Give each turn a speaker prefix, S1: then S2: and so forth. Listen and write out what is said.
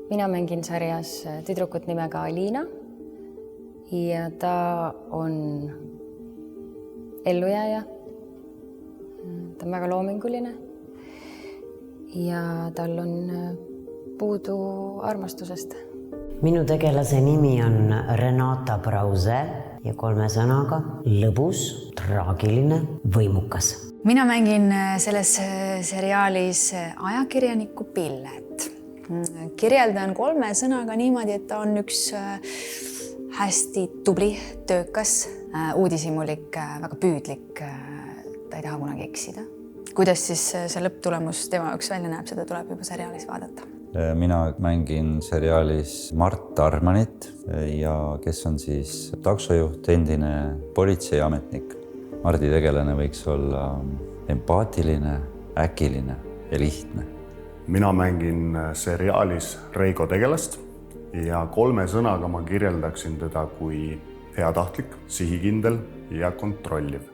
S1: Mina mängin sarjas tüdrukut nimega Alina ja ta on ellujääja. Ta on väga loominguline ja tal on puudu armastusest.
S2: Minu tegelase nimi on Renata Brause ja 3 sõnaga lõbus, traagiline, võimukas.
S3: Mina mängin selles seriaalis ajakirjanikku Pillet. Kirjeldan 3 sõnaga niimoodi, et ta on üks hästi tubli, töökas, uudishimulik, väga püüdlik. Ta ei taha kunagi eksida. Kuidas siis see lõpptulemus tema jaoks välja näeb, seda tuleb juba seriaalis vaadata.
S4: Mina mängin seriaalis Mart Armanit ja kes on siis taksojuht, endine politseiametnik. Mardi tegelane võiks olla empaatiline, äkiline ja lihtne.
S5: Mina mängin seriaalis Reigo tegelast ja 3 sõnaga ma kirjeldaksin teda kui heatahtlik, sihikindel ja kontrolliv.